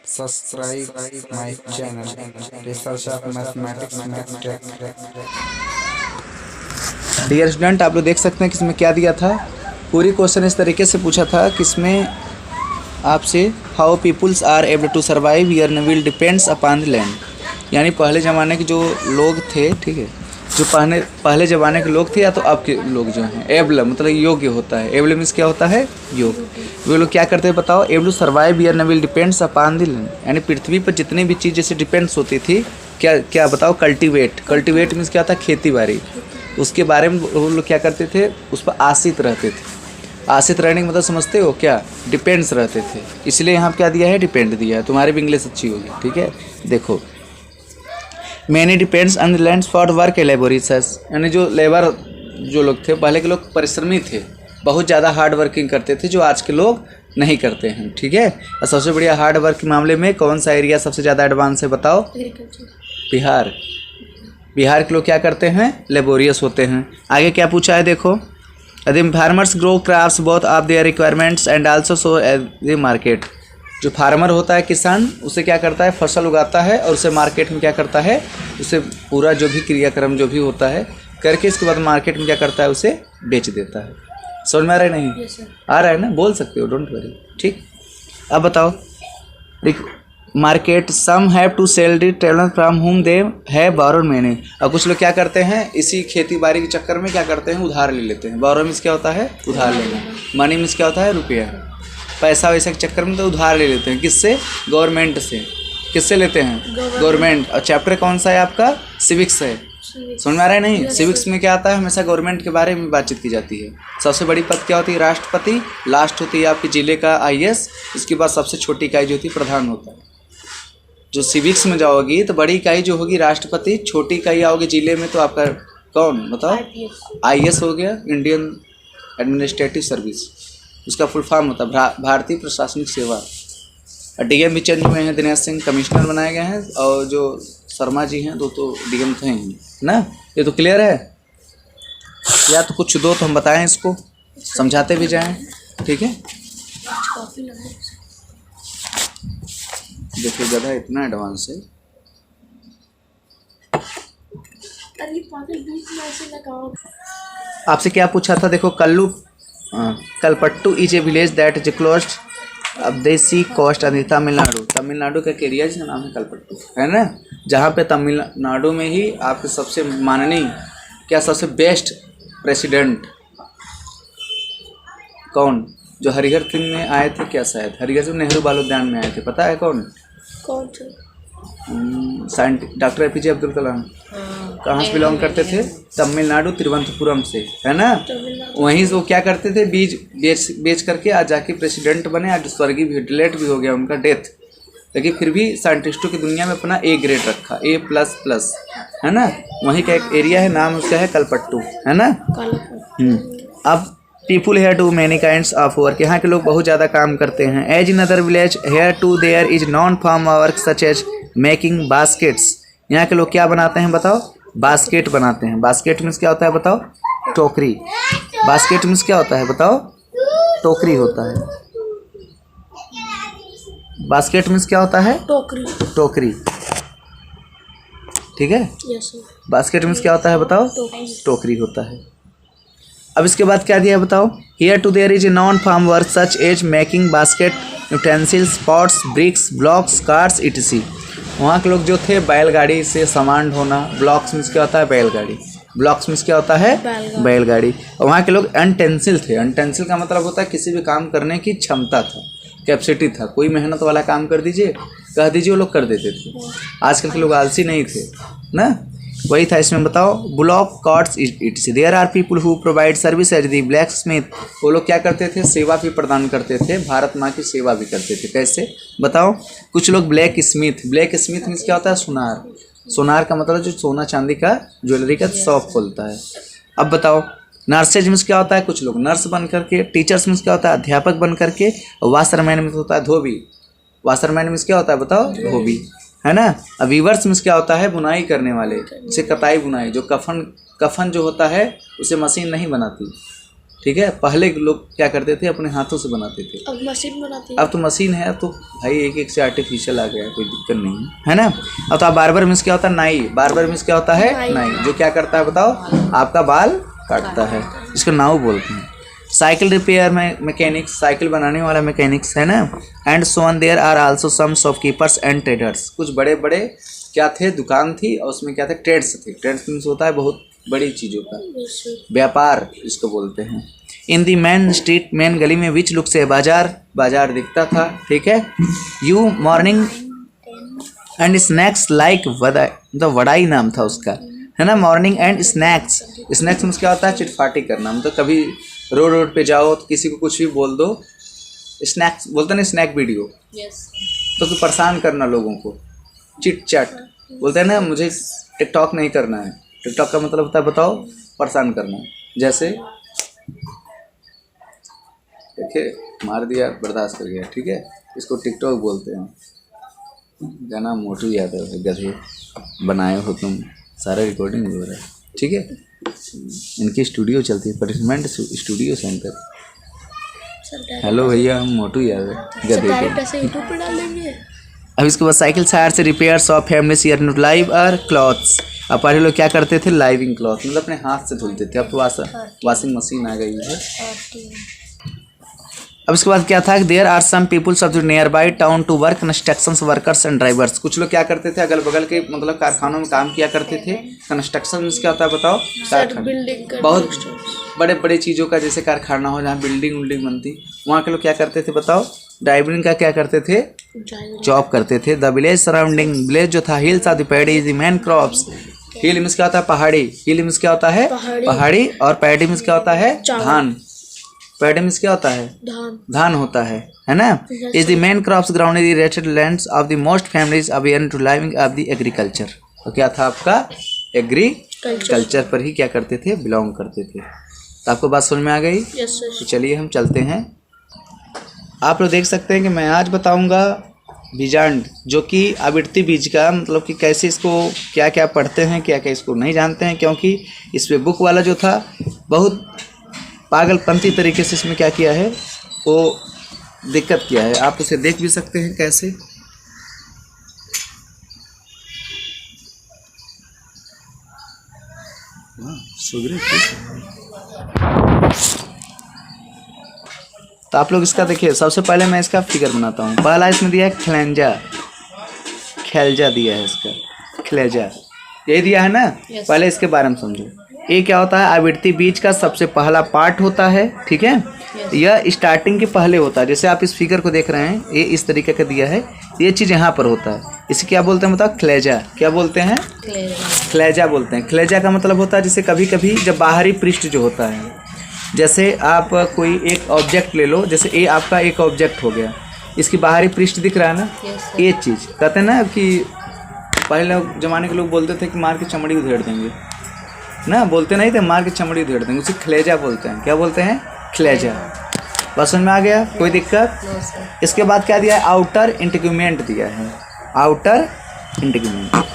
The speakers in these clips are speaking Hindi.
Subscribe my channel, Research of Mathematics Math. Dear student, आप लोग देख सकते हैं कि इसमें क्या दिया था। पूरी क्वेश्चन इस तरीके से पूछा था कि इसमें आपसे how peoples are able to survive here will depends upon the land, यानी पहले ज़माने के जो लोग थे, ठीक है, जो पहले ज़माने के लोग थे या तो अब के लोग जो हैं, एबल मतलब योग्य होता है। एबल मीन्स क्या होता है? योग्य। वे लोग क्या करते हैं बताओ? Able to survive here will depends upon the land, यानी पृथ्वी पर जितनी भी चीज़ जैसे डिपेंड्स होती थी, क्या क्या बताओ? कल्टीवेट मीन्स क्या होता है? खेती बाड़ी। उसके बारे में वो लोग क्या करते थे? उस पर आश्रित रहते थे। आश्रित रहने का मतलब समझते हो क्या? डिपेंड्स रहते थे। इसलिए यहाँ क्या दिया है? डिपेंड दिया है। तुम्हारी भी इंग्लिश अच्छी होगी, ठीक है। देखो, many depends on the land for work elaborations, यानी जो लेबर जो लोग थे, पहले के लोग परिश्रमी थे, बहुत ज़्यादा हार्ड वर्किंग करते थे, जो आज के लोग नहीं करते हैं, ठीक है। और सबसे बढ़िया हार्ड वर्क के मामले में कौन सा एरिया सबसे ज़्यादा एडवांस है बताओ? बिहार। बिहार के लोग क्या करते हैं? लेबोरियस होते हैं। आगे क्या पूछा है देखो, यदि farmers grow crops both of their requirements and also so at the market, जो फार्मर होता है किसान, उसे क्या करता है? फसल उगाता है और उसे मार्केट में क्या करता है? उसे पूरा जो भी क्रियाक्रम जो भी होता है करके इसके बाद मार्केट में क्या करता है? उसे बेच देता है। समझ में आ रहा है नहीं? yes, आ रहा है ना? बोल सकते हो, डोंट वरी, ठीक। अब बताओ, market some have to sell the traveller from whom they है बोरोड मैनी, और कुछ लोग क्या करते हैं? इसी खेती बाड़ी के चक्कर में क्या करते हैं? उधार ले लेते हैं। बोरो मीन्स क्या होता है? उधार लेना। मनी मीन्स क्या होता है? रुपया। पैसा वैसा के चक्कर में तो उधार ले लेते हैं। किससे? गवर्नमेंट से। किससे लेते हैं? गवर्नमेंट। और चैप्टर कौन सा है आपका? सिविक्स है। समझ में आ रहा है नहीं? सिविक्स में क्या आता है? हमेशा गवर्नमेंट के बारे में बातचीत की जाती है। सबसे बड़ी पद क्या होती है? राष्ट्रपति। लास्ट होती है आपके जिले का आईएएस। इसके बाद सबसे छोटी इकाई जो होती है प्रधान होता है। जो सिविक्स में जाओगी तो बड़ी इकाई जो होगी राष्ट्रपति, छोटी इकाई आओगी जिले में तो आपका कौन बताओ? आईएएस हो गया, इंडियन एडमिनिस्ट्रेटिव सर्विस, उसका फुल फॉर्म होता है भारतीय प्रशासनिक सेवा। डीएम भी चेंज हुए हैं, दिनेश सिंह कमिश्नर बनाए गए हैं, और जो शर्मा जी हैं दो तो डीएम थे ना। ये तो क्लियर है? या तो कुछ दो तो हम बताएं, इसको समझाते भी जाएं, ठीक है। देखिए गधा इतना एडवांस है। आपसे क्या पूछा था देखो, Kalpattu is a village that is close अब देसी कोस्ट ऑफ तमिलनाडु। तमिलनाडु का एक एरिया जिसका नाम है कलपट्टू, है ना, जहाँ पे तमिलनाडु में ही आपके सबसे माननीय क्या सबसे बेस्ट प्रेसिडेंट कौन? जो हरिहर सिंह में आए थे, क्या शायद हरिहर सिंह नेहरू बाल उद्यान में आए थे, पता है कौन? कौन थे? Doctor APJ Abdul Kalam. कहाँ से बिलोंग करते थे? तमिलनाडु, तिरुवनंतपुरम से, है ना। वहीं से वो क्या करते थे? बीज बेच करके आज जाके प्रेसिडेंट बने। आज स्वर्गीय भी, डिलेट भी हो गया उनका, डेथ, लेकिन फिर भी साइंटिस्टों की दुनिया में अपना ए ग्रेड रखा, A++, है ना। वहीं का एक एरिया है, नाम उसका है कलपट्टू, है ना। अब people here too many kinds of work, यहाँ के लोग बहुत ज़्यादा काम करते हैं। As in other village here too there is non farm work such as making baskets, यहाँ के लोग क्या बनाते हैं बताओ? बास्केट बनाते हैं। बास्केट मीन्स क्या होता है बताओ? टोकरी। बास्केट मीन्स क्या होता है बताओ? टोकरी होता है। बास्केट मीन्स क्या होता है? टोकरी, ठीक है। बास्केट मीन्स क्या होता है बताओ? टोकरी होता है। अब इसके बाद क्या दिया है बताओ? Here too there is a non farm work such as making basket, utensils, pots, bricks, blocks, cars etc. वहाँ के लोग जो थे बैलगाड़ी से सामान ढोना। ब्लॉक्स मीन्स क्या होता है? बैलगाड़ी। ब्लॉक्स मीन्स क्या होता है? बैलगाड़ी। और वहाँ के लोग अनटेंसिल थे। अनटेंसिल का मतलब होता है किसी भी काम करने की क्षमता था, कैपेसिटी था। कोई मेहनत वाला काम कर दीजिए, कह दीजिए, वो लोग कर देते थे। आजकल के लोग आलसी नहीं थे ना, वही था इसमें। बताओ, block, cards it's there are people who provide service as the blacksmith, वो लोग क्या करते थे? सेवा भी प्रदान करते थे, भारत माँ की सेवा भी करते थे। कैसे बताओ? कुछ लोग ब्लैक स्मिथ मीन्स क्या होता है? सुनार। सुनार का मतलब जो सोना चांदी का ज्वेलरी का शॉप खोलता है। अब बताओ, नर्सेज मीन्स क्या होता है? कुछ लोग नर्स बन करके। टीचर्स मीन्स क्या होता है? अध्यापक बन करके। वाशरमैन मीन्स होता है धोबी। वाशरमैन मीन्स क्या होता है बताओ? धोबी, है ना। अब वीवर्स मीन्स क्या होता है? बुनाई करने वाले, जैसे कताई बुनाई। जो कफन जो होता है उसे मशीन नहीं बनाती, ठीक है, पहले लोग क्या करते थे, अपने हाथों से बनाते थे, अब मशीन बनाती है। अब तो मशीन है, अब तो भाई एक एक से आर्टिफिशियल आ गया है, कोई दिक्कत नहीं है ना। अब तो आप बार्बर मीन्स क्या होता है, नाई, बार्बर मीन्स क्या होता है, नाई, जो क्या करता है बताओ, आपका बाल काटता है, इसको नाऊ बोलते हैं। साइकिल रिपेयर में मैकेनिक्स, साइकिल बनाने वाला मैकेनिक्स है ना। And so on there are also some shopkeepers and traders, कुछ बड़े बड़े क्या थे, दुकान थी, और उसमें क्या थे, ट्रेड्स थे। ट्रेड्स मीन्स होता है बहुत बड़ी चीज़ों का व्यापार, इसको बोलते हैं। इन दी मेन स्ट्रीट, मेन गली में विच लुक से बाजार, बाजार दिखता था, ठीक है। You morning and snacks like vadai, मतलब वडाई नाम था उसका, है ना। मॉर्निंग एंड स्नैक्स, स्नैक्स में क्या होता है, चिटफाटी करना, मतलब कभी रोड पे जाओ तो किसी को कुछ भी बोल दो, स्नैक्स बोलते ना, स्नैक वीडियो, तो परेशान करना लोगों को, चिट चैट बोलते हैं ना। मुझे टिकटॉक नहीं करना है, टिकटॉक का मतलब होता है बताओ, परेशान करना। जैसे देखिए मार दिया, बर्दाश्त कर गया, ठीक है, इसको टिकटॉक बोलते हैं। गाना मोटू यादव है, गधे बनाए हो तुम, सारा रिकॉर्डिंग हो रहा है, ठीक है। इनकी स्टूडियो चलती है, पनिशमेंट स्टूडियो सेंटर। हेलो भैया, हम मोटू यादव, गधे ऐसे यूट्यूब पे डाल देंगे। अब इसके बाद साइकिल टायर से repair shop family share live और क्लॉथ्स। अब पहले लोग क्या करते थे, लाइविंग क्लॉथ, मतलब अपने हाथ से धुलते थे, अब तो वॉशिंग मशीन आ गई है। अब इसके बाद क्या था, there are some peoples of the nearby town to work, construction workers and drivers. कुछ लोग क्या करते थे, अगल बगल के मतलब कारखानों में काम किया करते थे। कंस्ट्रक्शन क्या होता है बताओ, कारखाना, बहुत बड़े बड़े चीज़ों का जैसे कारखाना हो, जहाँ बिल्डिंग उल्डिंग बनती, वहाँ के लोग क्या करते थे बताओ, ड्राइवरिंग का क्या करते थे, जॉब करते थे। द विलेज सराउंडिंग, विलेज जो था, hills of the paddy is the main crops. Hill means क्या होता है, पहाड़ी, हिल मीन्स क्या होता है, पहाड़ी, और पैडी मीन्स क्या होता है, धान। पैडी मीन्स क्या होता है, धान होता है ना। Is the main crops ground is rated lands of the most families aware to living of the agriculture. तो क्या था आपका, एग्रीकल्चर पर ही क्या करते थे, बिलोंग करते थे। तो आपको बात समझ में आ गई। तो चलिए हम चलते हैं। आप लोग देख सकते हैं कि मैं आज बताऊंगा बीजांड, जो कि आवृत्ति बीज का मतलब कि कैसे इसको क्या क्या पढ़ते हैं, क्या क्या इसको नहीं जानते हैं, क्योंकि इस पे बुक वाला जो था बहुत पागलपंती तरीके से इसमें क्या किया है, वो दिक्कत किया है। आप उसे देख भी सकते हैं कैसे। तो आप लोग इसका देखिए, सबसे पहले मैं इसका फिगर बनाता हूँ। पहला इसमें दिया है खलेंजा, खैलजा दिया है इसका, खलेजा यही दिया है ना। पहले इसके बारे में समझो। ये क्या होता है, आवृत्ति बीज का सबसे पहला पार्ट होता है, ठीक है। यह स्टार्टिंग के पहले होता है। जैसे आप इस फिगर को देख रहे हैं, ये इस तरीके का दिया है, ये चीज़ यहाँ पर होता है। इसे क्या बोलते हैं बताओ, खलेजा। क्या बोलते हैं, खलेजा बोलते हैं। खलेजा का मतलब होता है जैसे कभी कभी जब बाहरी पृष्ठ जो होता है, जैसे आप कोई एक ऑब्जेक्ट ले लो, जैसे ये आपका एक ऑब्जेक्ट हो गया, इसकी बाहरी पृष्ठ दिख रहा है ना, ये चीज़ कहते हैं ना कि पहले ज़माने के लोग बोलते थे कि मार के चमड़ी उधेड़ देंगे ना, बोलते नहीं थे, मार के चमड़ी उधेड़ देंगे, उसे खलेजा बोलते हैं। क्या बोलते हैं, खलेजा। बस समझ में आ गया, कोई दिक्कत। इसके बाद क्या दिया है, आउटर इंटीग्यूमेंट दिया है, आउटर इंटीग्यूमेंट।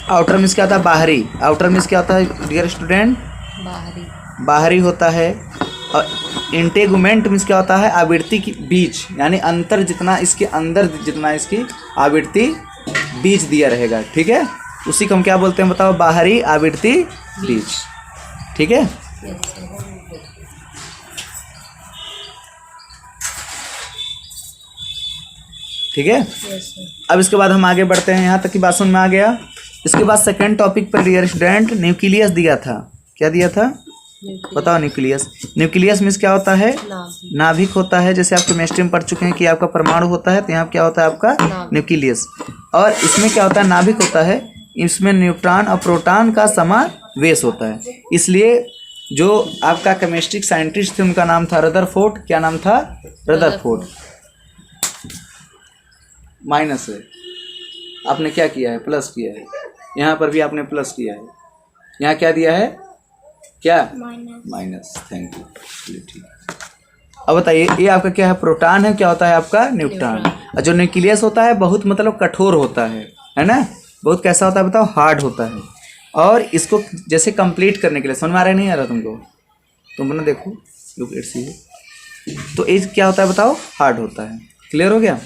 आउटर मीन्स क्या होता है, बाहरी। आउटर मीन्स क्या होता है डियर स्टूडेंट, बाहरी होता है। और इंटेगुमेंट मीन्स क्या होता है, आवृत्ति की बीज, यानी अंतर जितना इसके अंदर जितना इसकी आवृत्ति बीज दिया रहेगा, ठीक है, उसी को हम क्या बोलते हैं बताओ, बाहरी आवृत्ति बीज, ठीक है। ठीक है। अब इसके बाद हम आगे बढ़ते हैं, यहाँ तक की बात समझ में आ गया। इसके बाद सेकंड टॉपिक पर डियर स्टूडेंट न्यूक्लियस दिया था। क्या दिया था बताओ, न्यूक्लियस। न्यूक्लियस मीन्स क्या होता है, नाभिक होता है। जैसे आप केमिस्ट्री में पढ़ चुके हैं कि आपका परमाणु होता है, तो यहाँ क्या होता है आपका न्यूक्लियस। और इसमें क्या होता है, नाभिक होता है, इसमें न्यूट्रॉन और प्रोटॉन का समावेश होता है। इसलिए जो आपका केमिस्ट्री साइंटिस्ट थे उनका नाम था रदरफोर्ड। क्या नाम था, रदरफोर्ड। माइनस है, आपने क्या किया है, प्लस किया है। यहाँ पर भी आपने प्लस किया है, यहाँ क्या दिया है, क्या माइनस। थैंक यू, ठीक। अब बताइए, ये आपका क्या है, प्रोटॉन है, क्या होता है आपका न्यूट्रॉन। और जो न्यूक्लियस होता है बहुत मतलब कठोर होता है ना, बहुत कैसा होता है बताओ, हार्ड होता है। और इसको जैसे कंप्लीट करने के लिए, समझ में आ रहा है नहीं आ रहा तुमको, तुम अपना देखो, लुक इट सी। तो ये क्या होता है बताओ, हार्ड होता है। क्लियर हो गया।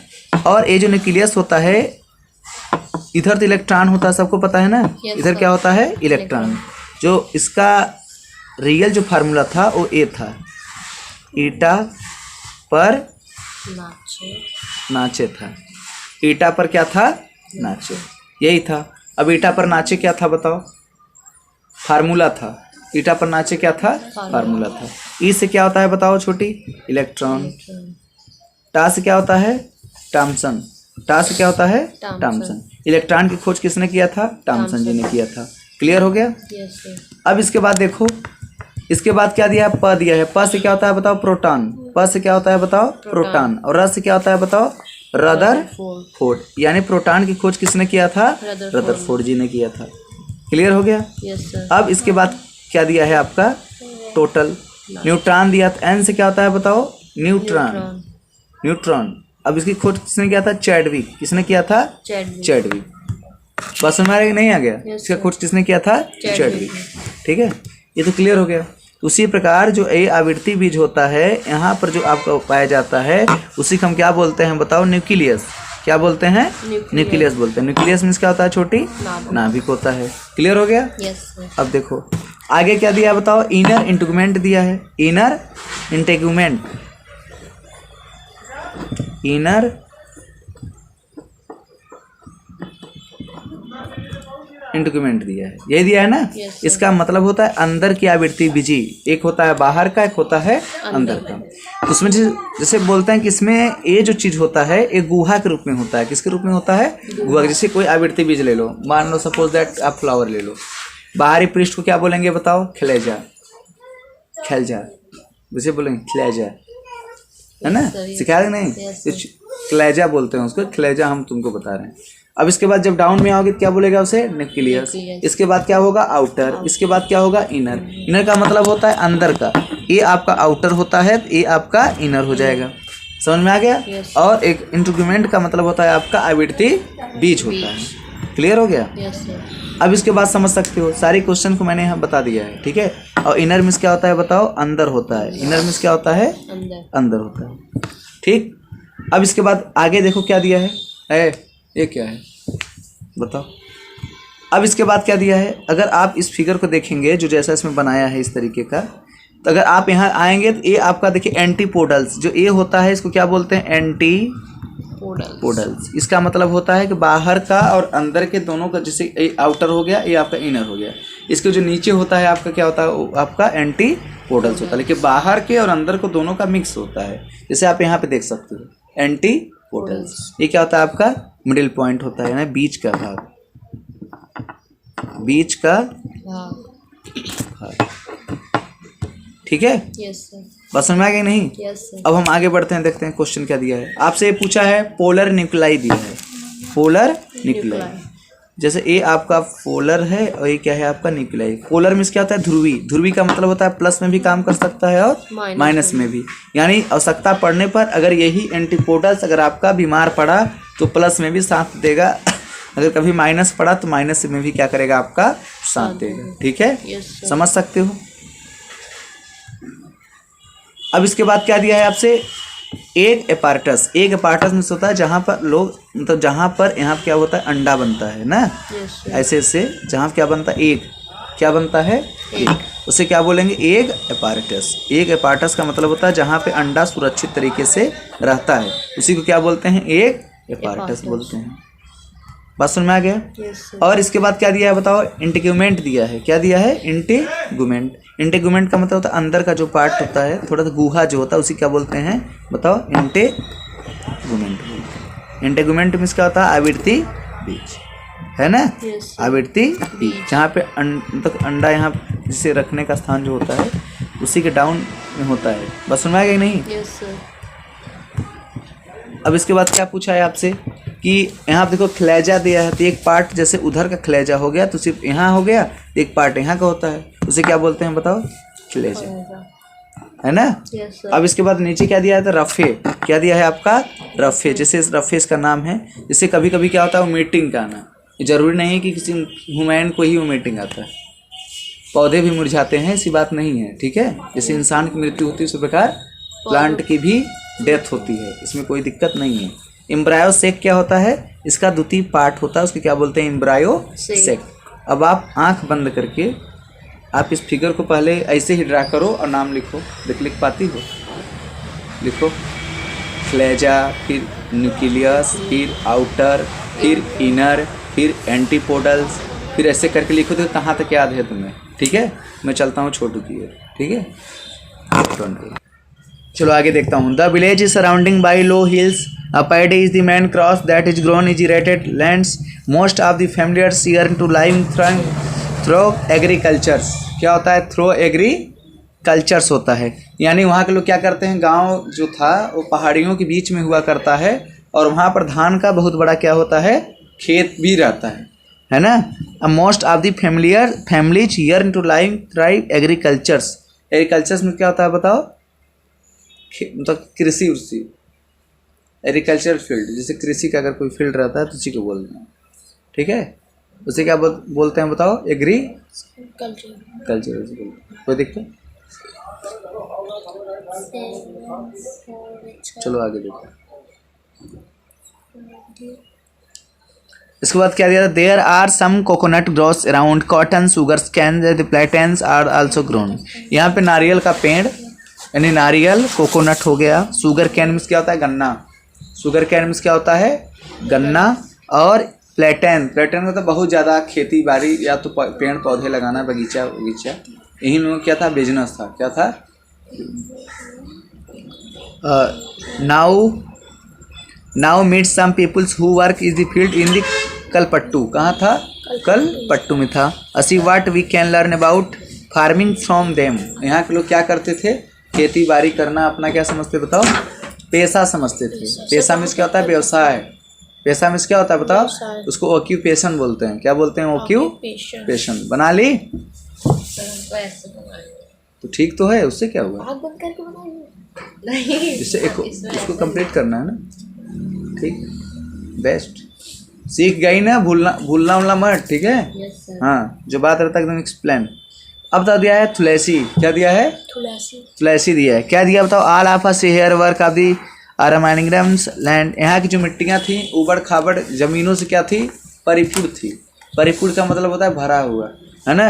और ये जो न्यूक्लियस होता है, इधर तो इलेक्ट्रॉन होता है, सबको पता है ना। इधर क्या होता है, इलेक्ट्रॉन। जो इसका रियल जो फार्मूला था वो ए था, ईटा पर नाचे था। ईटा पर क्या था, नाचे, यही था। अब ईटा पर नाचे क्या था बताओ, फार्मूला था। ईटा पर नाचे क्या था, फार्मूला था। ई से क्या होता है बताओ छोटी, इलेक्ट्रॉन। टा से क्या होता है, टॉमसन। टा से क्या होता है, टॉमसन। इलेक्ट्रॉन की खोज किसने किया था, टॉमसन जी ने किया था। क्लियर हो गया। अब इसके बाद देखो, इसके बाद क्या दिया है, प दिया है। प से क्या होता है बताओ, प्रोटॉन। प से क्या होता है बताओ, प्रोटॉन। और र से क्या होता है बताओ, रदरफोर्ड। यानी प्रोटॉन की खोज किसने किया था, रदरफोर्ड जी ने किया था। क्लियर हो गया। अब इसके बाद क्या दिया है आपका, टोटल। न्यूट्रॉन दिया था। एन से क्या होता है बताओ, न्यूट्रॉन। न्यूट्रॉन। अब इसकी खोज किसने किया था, चैडविक। किसने किया था, चैडविक। बस हमारे नहीं आ गया, इसका खोज किसने किया था, चैडविक। ठीक है, ये तो क्लियर हो गया। उसी प्रकार जो ए आवृत्ति बीज होता है, यहाँ पर जो आपका पाया जाता है, उसी को हम क्या बोलते हैं बताओ, न्यूक्लियस। क्या बोलते हैं, न्यूक्लियस बोलते हैं। न्यूक्लियस मीन्स क्या होता है, छोटी नाभिक होता है। क्लियर हो गया। अब देखो आगे क्या दिया है बताओ, इनर इंटीग्यूमेंट दिया है। इनर इंटीग्यूमेंट, इनर इंटीग्यूमेंट दिया है, यही दिया है ना। इसका मतलब होता है अंदर की आवृत्ति बीजी। एक होता है बाहर का, एक होता है अंदर का। उसमें जैसे बोलते हैं कि इसमें ये जो चीज होता है एक गुहा के रूप में होता है। किसके रूप में होता है, गुहा। जैसे कोई आवृत्ति बीज ले लो, मान लो सपोज दैट आप फ्लावर ले लो। बाहरी पृष्ठ को क्या बोलेंगे बताओ, खलेजा। खलजा जैसे बोलेंगे, खलेजा है ना, सिखाया नहीं, खलेजा बोलते हैं उसको, खलेजा हम तुमको बता रहे हैं। अब इसके बाद जब डाउन में आओगे तो क्या बोलेगा उसे, न्यूक्लियस। इसके बाद क्या होगा, आउटर। इसके बाद क्या होगा, इनर। इनर का मतलब होता है अंदर का। ये आपका आउटर होता है, ये आपका इनर हो जाएगा। समझ में आ गया। और एक इंटीग्यूमेंट का मतलब होता है आपका आवृत्ति बीज होता है। क्लियर हो गया। अब इसके बाद समझ सकते हो, सारी क्वेश्चन को मैंने यहाँ बता दिया है। ठीक है। और इनर मीन्स क्या होता है बताओ, अंदर होता है। इनर मीन्स क्या होता है, अंदर होता है। ठीक। अब इसके बाद आगे देखो क्या दिया है, ये क्या है बताओ। अब इसके बाद क्या दिया है, अगर आप इस फिगर को देखेंगे जो जैसा इसमें बनाया है इस तरीके का, तो अगर आप यहाँ आएंगे तो ये आपका देखिए एंटीपोडल्स। जो ये होता है इसको क्या बोलते हैं, एंटीपोडल्स। इसका मतलब होता है कि बाहर का और अंदर के दोनों का, जैसे ये आउटर हो गया, ये आपका इनर हो गया। इसके जो नीचे होता है आपका क्या होता है, आपका एंटीपोडल्स होता है। लेकिन बाहर के और अंदर को दोनों का मिक्स होता है। जैसे आप यहाँ पे देख सकते हो, एंटीपोडल्स। ये क्या होता है आपका, मिडिल पॉइंट होता है ना, बीच का भाग, बीच का भाग। ठीक है। बस समझ में आ गया नहीं। अब हम आगे बढ़ते हैं, देखते हैं क्वेश्चन क्या दिया है। आपसे ये पूछा है पोलर न्यूक्लाई दिया है, पोलर न्यूक्लाई। जैसे ये आपका पोलर है और ये क्या है आपका न्यूक्लाई। पोलर मीन्स क्या होता है, ध्रुवी। ध्रुवी का मतलब होता है प्लस में भी काम कर सकता है और माइनस में भी। यानी आवश्यकता पड़ने पर अगर यही एंटीपोडल्स अगर आपका बीमार पड़ा तो प्लस में भी साथ देगा, अगर कभी माइनस पड़ा तो माइनस में भी क्या करेगा, आपका साथ देगा। ठीक है, समझ सकते हो। अब इसके बाद क्या दिया है आपसे, एग एपार्टस। एग एपार्टस में होता है जहाँ पर लोग, मतलब जहाँ पर यहाँ क्या होता है, अंडा बनता है ना। ऐसे ऐसे जहाँ क्या बनता है, एग क्या बनता है, एग। उसे क्या बोलेंगे, एग एपार्टस। एग एपार्टस का मतलब होता है जहाँ पे अंडा सुरक्षित तरीके से रहता है, उसी को क्या बोलते हैं, एग एपार्टस बोलते हैं। बात समझ में आ गया। और इसके बाद क्या दिया है बताओ, इंटीग्यूमेंट दिया है। क्या दिया है, इंटीग्यूमेंट। इंटीग्यूमेंट का मतलब होता है अंदर का जो पार्ट होता है, थोड़ा सा गुहा जो होता है, उसी क्या बोलते हैं बताओ, इंटीग्यूमेंट। इंटीग्यूमेंट मीन्स क्या होता है, आवृत्ति बीज है ना, आवृत्ति बीज। जहाँ पे मतलब अंडा यहाँ जिसे रखने का स्थान जो होता है उसी के डाउन में होता है। बस समझ में आ गया नहीं। अब इसके बाद क्या पूछा है आपसे कि यहाँ देखो खलेजा दिया है, तो एक पार्ट जैसे उधर का खलेजा हो गया तो सिर्फ यहाँ हो गया, एक पार्ट यहाँ का होता है, उसे क्या बोलते हैं बताओ, खलेजा, है ना। अब इसके बाद नीचे क्या दिया है, तो रफे। क्या दिया है आपका, रफे। जैसे रफे इसका नाम है। जैसे कभी कभी क्या होता है, वो मीटिंग का आना, ज़रूरी नहीं है कि किसी ह्यूमन को ही वोमिटिंग आता है, पौधे भी मुरझाते हैं, ऐसी बात नहीं है, ठीक है। जैसे इंसान की मृत्यु होती है उसी प्रकार प्लांट की भी डेथ होती है, इसमें कोई दिक्कत नहीं है। एम्ब्रायो सेक क्या होता है? इसका द्वितीय पार्ट होता है, उसको क्या बोलते हैं? एम्ब्रायो सेक। अब आप आंख बंद करके आप इस फिगर को पहले ऐसे ही ड्रा करो और नाम लिखो। लिख पाती हो? लिखो। फ्लेजा, फिर न्यूक्लियस, फिर आउटर, फिर इनर, फिर एंटीपोडल्स, फिर ऐसे करके लिखो। तो कहाँ तक याद है तुम्हें? ठीक है, मैं चलता हूँ छोटू की ओर, ठीक है। चलो आगे देखता हूँ। The village is surrounding by law hills. A paddy is the main cross that is grown in irrigated lands. Most of the familiars here to living through agriculture. क्या होता है? थ्रो एग्रीकल्चर्स होता है, यानी वहाँ के लोग क्या करते हैं, गांव जो था वो पहाड़ियों के बीच में हुआ करता है और वहाँ पर धान का बहुत बड़ा क्या होता है, खेत भी रहता है ना। Most of the families here to live thrive agricultures. Agricultures में क्या होता है बताओ? मतलब कृषि उसी एग्रीकल्चर फील्ड, जैसे कृषि का अगर कोई फील्ड रहता है तो उसी को बोलते हैं, ठीक है। उसे क्या बोलते हैं बताओ? कल्चर। कोई दिक्कत? चलो आगे देखो। इसके बाद क्या दिया था? There are some coconut groves around cotton sugar cane the plantains are also grown. यहाँ पे नारियल का पेड़, यानी नारियल, कोकोनट हो गया। शुगर कैन में क्या होता है? गन्ना। शुगर कैन में क्या होता है? गन्ना। और प्लेटेन का तो बहुत ज़्यादा खेती बाड़ी या तो पेड़ पौधे लगाना, बगीचा, यही लोगों क्या था? बिजनेस था। क्या था? Now meet some peoples who work is the field in the Kalpattu. कहाँ था? कलपट्टू में था। असी what we can learn about farming from them. यहाँ के लोग क्या करते थे? खेती बाड़ी करना अपना क्या समझते बताओ? पेशा समझते थे। पेशा में क्या होता है? व्यवसाय। पेशा में क्या होता है बताओ? उसको ऑक्यूपेशन बोलते हैं। क्या बोलते हैं? ऑक्यूपेशन। बना ली तो ठीक तो है, उससे क्या हुआ? इससे इसको कंप्लीट करना है ना, ठीक, बेस्ट। सीख गई ना, भूलना मत, ठीक है। हाँ, जो बात रहता है एकदम एक्सप्लेन। अब बता दिया है तुलसी। क्या दिया है? तुलसी दिया है। क्या दिया बताओ? All of us here work of the आरामानिग्राम्स लैंड। यहाँ की जो मिट्टियाँ थी उबड़ खाबड़ जमीनों से क्या थी? परिपूर्ण थी। परिपूर्ण का मतलब होता है भरा हुआ, है ना।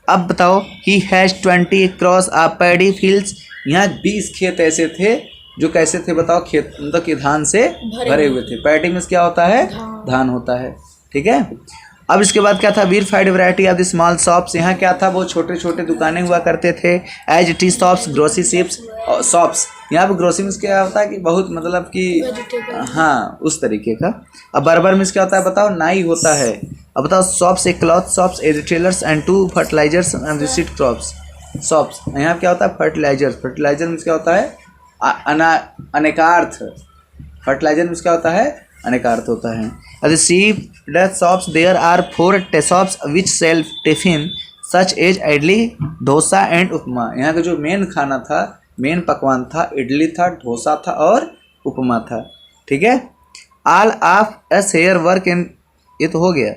अब बताओ, he has 20 cross of paddy fields. यहाँ 20 खेत ऐसे थे जो कैसे थे बताओ? खेत मतलब कि धान से भरे हुए थे। पैडी में क्या होता है? धान होता है, ठीक है। अब इसके बाद क्या था? Verified variety of the small shops. यहाँ क्या था? वो छोटे छोटे दुकानें हुआ करते थे। As tea shops, grocery shops. यहाँ पे ग्रोसरी में क्या होता है कि बहुत मतलब कि हाँ उस तरीके का। अब बर्बर में क्या होता है बताओ? नाई होता है। अब बताओ, shops a cloth shops, a retailers and 2 fertilisers and seed crops shops. यहाँ क्या होता है? फर्टिलाइजर में क्या होता है? अनेकार्थ। फर्टिलाइजर में क्या होता है? अनेकार्थ होता है। At the seed shops there are 4 shops which sell tiffin such as idli, dosa and upma. यहाँ का जो मेन खाना था, मेन पकवान था, इडली था, डोसा था और उपमा था, ठीक है। All of us here work in, ये तो हो गया,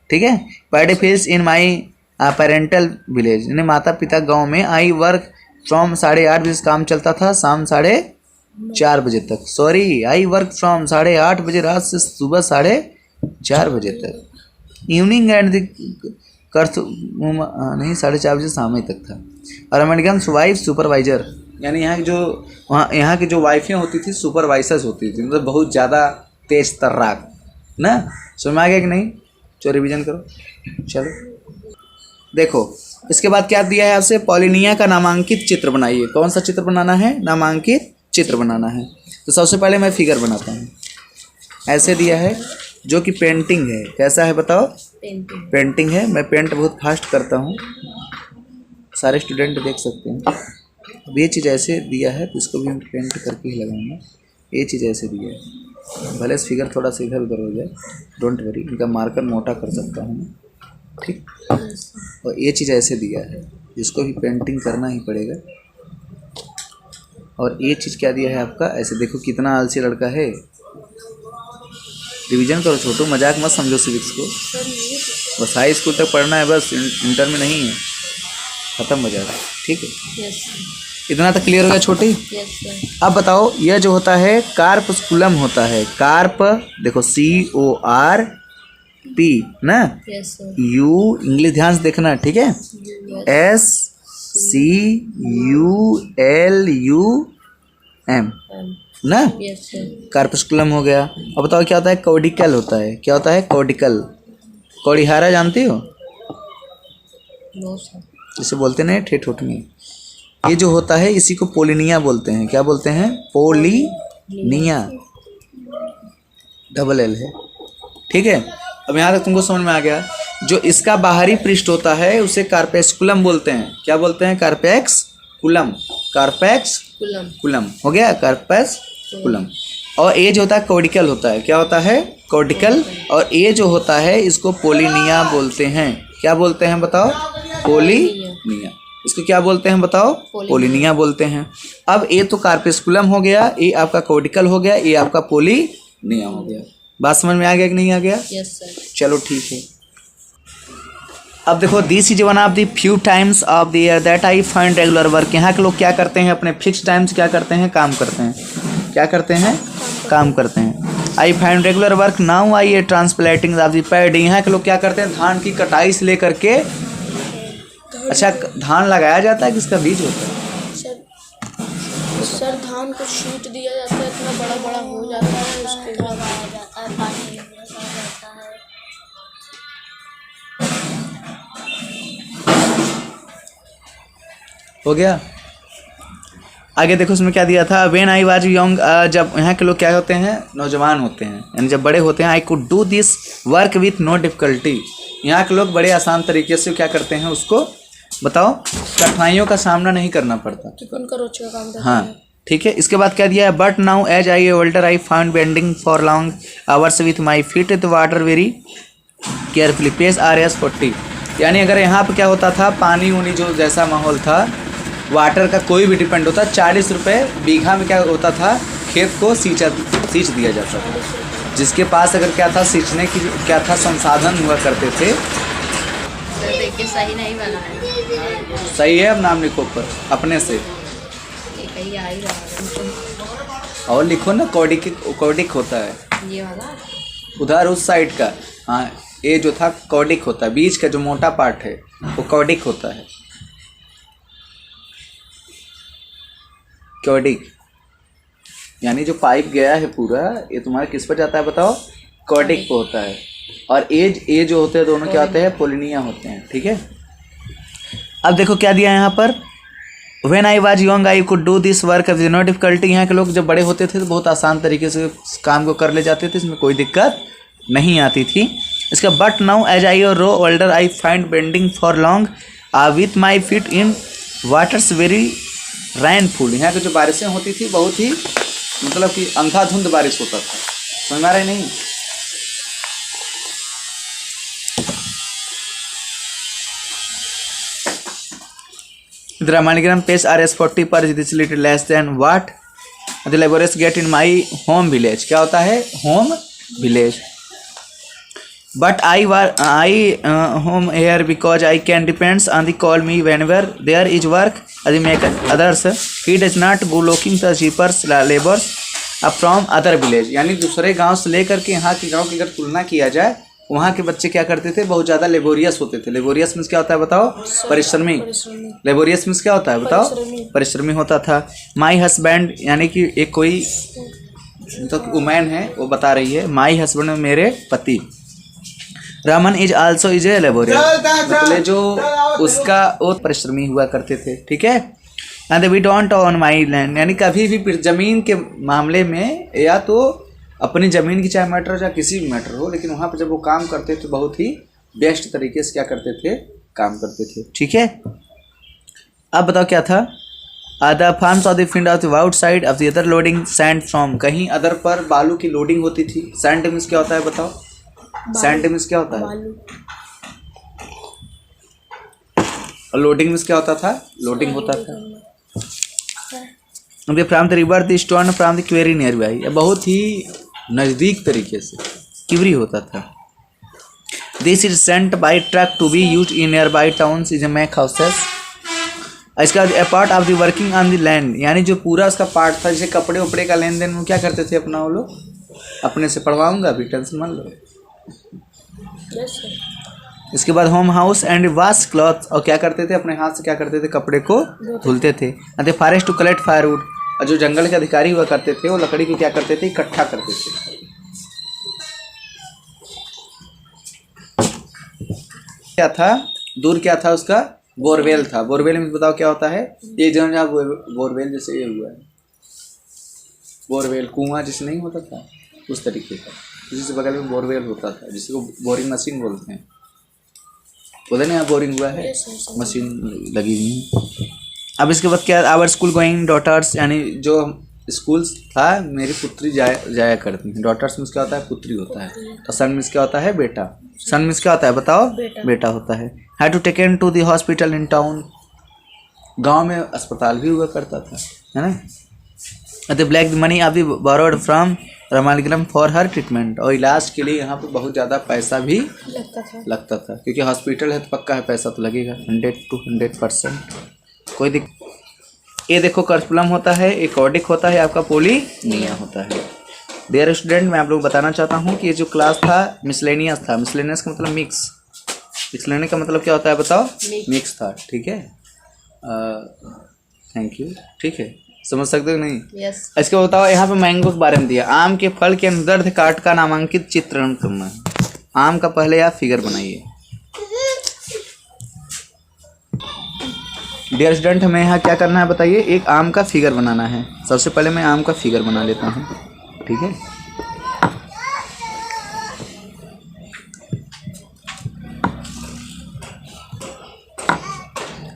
ठीक है। Paddy fields in my parental village, यानी माता पिता गाँव में। आई वर्क फ्रॉम 8:30 बजे से काम चलता था शाम 4:30 बजे तक। सॉरी, आई वर्क फ्रॉम 8:30 बजे रात से सुबह 4:30 बजे तक। इवनिंग एंड कर्थ नहीं 4:30 बजे शाम ही तक था। और अमेरिकन वाइफ सुपरवाइजर, यानी यहाँ की जो वाइफें होती थी सुपरवाइजर्स होती थी, मतलब बहुत ज़्यादा तेज तर्राक ना। समझ में आ गया कि नहीं? चलो रिविजन करो। चलो देखो, इसके बाद क्या दिया है आपसे? पॉलिनिया का नामांकित चित्र बनाइए। कौन सा चित्र बनाना है? नामांकित चित्र बनाना है। तो सबसे पहले मैं फिगर बनाता हूँ। ऐसे दिया है जो कि पेंटिंग है। कैसा है बताओ? पेंटिंग है। मैं पेंट बहुत फास्ट करता हूँ, सारे स्टूडेंट देख सकते हैं। अब ये चीज़ ऐसे दिया है तो इसको भी मैं पेंट करके ही लगाऊंगा। ये चीज़ ऐसे दिया है, भले इस फिगर थोड़ा सा इधर उधर हो जाए, डोंट वरी, इनका मार्कर मोटा कर सकता हूँ, ठीक। और ये चीज़ ऐसे दिया है जिसको भी पेंटिंग करना ही पड़ेगा। और ये चीज़ क्या दिया है आपका? ऐसे देखो कितना आलसी लड़का है, रिवीजन करो छोटू, मजाक मत समझो सिविक्स को। सर नहीं बस हाई स्कूल तक पढ़ना है, बस इंटर में नहीं है, ख़त्म हो जाएगा। ठीक है, यस इतना तक क्लियर हो गया छोटी। यस सर अब बताओ, यह जो होता है कार्पस्कुलम होता है। कार्प देखो CORP ना, यस सर U इंग्लिश ध्यान से देखना, ठीक है। SCULUM ना, यस सर कार्पस्कुलम हो गया। अब बताओ क्या होता है, कॉर्डिकल होता है। क्या होता है, कॉर्डिकल। कौड़िहारा जानती हो, नो सर जिसे बोलते नहीं ठेठ में, ये जो होता है इसी को पोलिनिया बोलते हैं। क्या बोलते हैं, पोलिनिया, डबल L है। ठीक है, अब यहाँ तक तुमको समझ में आ गया। जो इसका बाहरी पृष्ठ होता है उसे कार्पेस्कुलम बोलते हैं। क्या बोलते हैं, कार्पेक्सकुलम, कार्पेक्सकुलम कुलम हो गया, कार्पेस्कुलम। और ये जो होता है कॉर्डिकल होता है। क्या होता है, कॉर्डिकल। और ये जो होता है इसको पोलिनिया बोलते हैं। क्या बोलते हैं बताओ, पोलिनिया। इसको क्या बोलते हैं बताओ, पोलिनिया बोलते हैं। अब ये तो कार्पेस्कुलम हो गया, ये आपका कॉर्डिकल हो गया, ये आपका पोलिनिया हो गया। बात समझ में आ गया कि नहीं आ गया? यस सर चलो ठीक है। अब देखो, this is one of the few times of the year that I find regular work. यहाँ के लोग क्या करते हैं, अपने फिक्स टाइम से क्या करते हैं, काम करते हैं। क्या करते हैं, काम करते हैं। I find regular work now I A transplanting of the paddy. यहाँ के लोग क्या करते हैं, धान की कटाई से लेकर के, अच्छा धान लगाया जाता है कि इसका बीज होता है? सर धान को शूट दिया जाता है, इतना बड़ा बड़ा हो जाता है, उसके बाद लगाया जाता है, पानी जाता है। हो गया। आगे देखो उसमें क्या दिया था, व्हेन आई वाज यंग, जब यहाँ के लोग क्या होते हैं, नौजवान होते हैं, यानी जब बड़े होते हैं। I could do this work with no difficulty. यहाँ के लोग बड़े आसान तरीके से क्या करते हैं, उसको बताओ, कठिनाइयों का सामना नहीं करना पड़ता। चिकन का रोच का काम करते हाँ हैं। ठीक है। इसके बाद क्या दिया है, but now as I a older I found bending for long hours with my feet the water very carefully pays RS40। यानी अगर यहाँ पे क्या होता था, पानी उनी जो जैसा माहौल था, वाटर का कोई भी डिपेंड होता, 40 रुपये बीघा में क्या होता था, खेत को सींच दिया जाता था। जिसके पास अगर क्या था, सींचने की क्या था, संसाधन हुआ करते थे। सर देखिए सही नहीं बना है। सही है, अब नाम लिखो ऊपर अपने से, कहीं आ ही रहा है। और लिखो ना, कॉर्डिक होता है ये वाला उधर उस साइड का। हाँ, ये जो था कॉर्डिक होता है, बीच का जो मोटा पार्ट है वो कॉर्डिक होता है। कॉर्डिक यानी जो पाइप गया है पूरा, ये तुम्हारा किस पर जाता है बताओ, कॉर्डिक पे होता है। और ए जो होते हैं दोनों क्या होते हैं, पोलिनिया होते हैं। ठीक है। अब देखो क्या दिया है यहाँ पर, when I was young I could do this work with no difficulty. यहाँ के लोग जब बड़े होते थे तो बहुत आसान तरीके से काम को कर ले जाते थे, इसमें कोई दिक्कत नहीं आती थी। इसका but now as I grow older I find bending for long with my feet in waters very painful. यहाँ की जो बारिशें होती थी बहुत ही मतलब कि अंधाधुंध बारिश होता था। समझ में आ रहा है नहीं? Dramanigram pays RS40 पर is little less than what the laborers get in my home village। क्या होता है, home village. But I home here because I can depends on the call me whenever there is work as make others। He does not go looking the cheapers labors from other village। यानी दूसरे गांव से लेकर के यहाँ के गांव की अगर तुलना किया जाए, वहाँ के बच्चे क्या करते थे, बहुत ज़्यादा लेबोरियस होते थे। लेबोरियस मीन्स क्या होता है बताओ, परिश्रमी। लेबोरियस मीन्स क्या होता है बताओ, परिश्रमी होता था। माई हस्बैंड यानी कि एक कोई तो वुमेन है, वो बता रही है, माई हस्बैंड मेरे पति। Raman is also is a laborious, मतलब जो उसका वो परिश्रमी हुआ करते थे। ठीक है। And we don't own my land, यानी कभी भी जमीन के मामले में, या तो अपनी ज़मीन की चाहे मैटर या किसी भी मैटर हो, लेकिन वहाँ पर जब वो काम करते थे बहुत ही बेस्ट तरीके से क्या करते थे, काम करते थे। ठीक है। अब बताओ क्या था, the farms of the field of the outside of the other loading sand from. कहीं अदर पर बालू की लोडिंग होती थी। सैंड मीन्स क्या होता है बताओ, सैंड मीन्स क्या होता है, और लोडिंग मीन्स क्या होता था, लोडिंग होता था। From the river the stone from the quarry nearby, बहुत ही नज़दीक तरीके से इक्विरी होता था। This is sent by truck to be use in nearby towns is a make houses. इसका a part of the working on the land, यानी जो पूरा उसका पार्ट था, जैसे कपड़े उपड़े का लेन देन वो क्या करते थे अपना, वो लोग अपने से पढ़वाऊंगा अभी, टेंशन मत लो। Yes sir. इसके बाद home house and wash cloth, और क्या करते थे अपने हाथ से क्या करते थे, कपड़े को धुलते थे। The forest to collect firewood, और जो जंगल के अधिकारी हुआ करते थे वो लकड़ी को क्या करते थे, इकट्ठा करते थे। क्या था दूर, क्या था उसका, बोरवेल था। बोरवेल में बताओ क्या होता है, ये जो जहाँ बोरवेल जैसे ये हुआ है, बोरवेल कुआं जैसे नहीं होता था उस तरीके का, जिससे बगल में बोरवेल होता था, जिसको बोरिंग मशीन बोलते हैं। बोले ना यहाँ बोरिंग हुआ है, मशीन लगी हुई है। अब इसके बाद क्या, आवर स्कूल गोइंग डॉटर्स, यानी जो स्कूल था मेरी पुत्री जाया करती हैं। डॉटर्स मीन्स क्या होता है, पुत्री होता है। और सन मीन्स क्या होता है, बेटा। सन मीन्स क्या होता है बताओ, बेटा होता है। Had to taken to the hospital in town, गांव में अस्पताल भी हुआ करता था, है ना। The black money of the borrowed from Ramalingam for her treatment, और इलाज के लिए यहाँ पे बहुत ज़्यादा पैसा भी लगता था, क्योंकि हॉस्पिटल है तो पक्का है पैसा तो लगेगा 100 to 100%। कोई ये देखो कर्सपुलम होता है, एक कॉर्डिक होता है, आपका पोलिनिया होता है। डियर स्टूडेंट, मैं आप लोग बताना चाहता हूँ कि ये जो क्लास था मिसलेनियस था। मिसलेनियस का मतलब मिक्स, मिसलेनियस का मतलब क्या होता है बताओ, मिक्स था, ठीक है। थैंक यू, ठीक है, समझ सकते हो नहीं। यस। इसके बताओ, यहाँ पे मैंगो के बारे में दिया, आम के फल के अंदर काट का नामांकित चित्रण करना है। आम का पहले आप फिगर बनाइए। डियर स्टूडेंट, हमें यहाँ क्या करना है बताइए, एक आम का फिगर बनाना है। सबसे पहले मैं आम का फिगर बना लेता हूँ, ठीक है।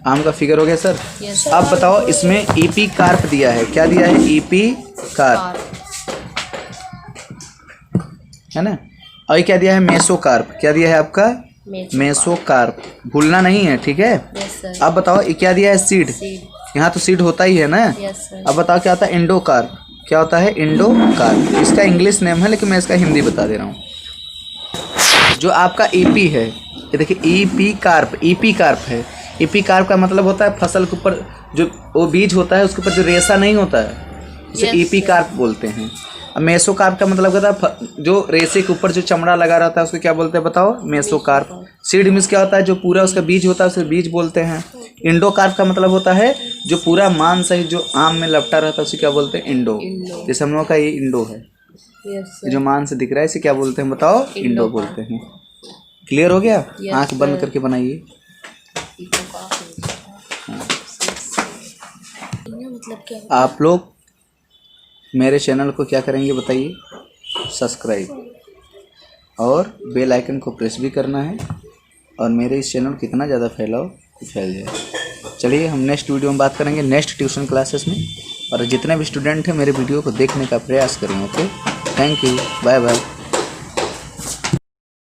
आम का फिगर हो गया सर। yes, अब बताओ, इसमें ईपी कार्प दिया है, क्या दिया है, ईपी कार्प, है ना। और क्या दिया है, मेसोकार्प, क्या दिया है आपका, मेसोकार्प, भूलना नहीं है, ठीक है। yes, अब बताओ, ये क्या दिया है, सीड, यहाँ तो सीड होता ही है ना। yes, अब बताओ क्या होता है, इंडोकार्प, क्या होता है, इंडोकार्प। इसका इंग्लिश नेम है, लेकिन मैं इसका हिंदी बता दे रहा हूँ। जो आपका ईपी है, ये देखिए ईपी कार्प, ईपी कार्प है। ईपी कार्प का मतलब होता है फसल के ऊपर जो वो बीज होता है उसके ऊपर जो रेशा नहीं होता है, उसे ईपी कार्प बोलते हैं। अब मेसोकार्प का मतलब होता है जो रेशे के ऊपर जो चमड़ा लगा रहता है उसको क्या बोलते हैं बताओ, मेसोकार्प। सीड मीन्स क्या होता है, जो पूरा उसका बीज होता है उसे बीज बोलते हैं। इंडोकार्प का मतलब होता है जो पूरा मांस है जो आम में लपटा रहता है उसे क्या बोलते हैं, इंडो। जैसे हम लोग का ये इंडो है, जो मांस दिख रहा है इसे क्या बोलते हैं बताओ, इंडो बोलते हैं। क्लियर हो गया, आंख बंद करके बनाइए। आप लोग मेरे चैनल को क्या करेंगे बताइए, सब्सक्राइब और बेल आइकन को प्रेस भी करना है, और मेरे इस चैनल कितना ज़्यादा फैलाओ फैल जाए। चलिए हम नेक्स्ट वीडियो में बात करेंगे नेक्स्ट ट्यूशन क्लासेस में, और जितने भी स्टूडेंट हैं मेरे वीडियो को देखने का प्रयास करें। Okay, thank you, bye bye.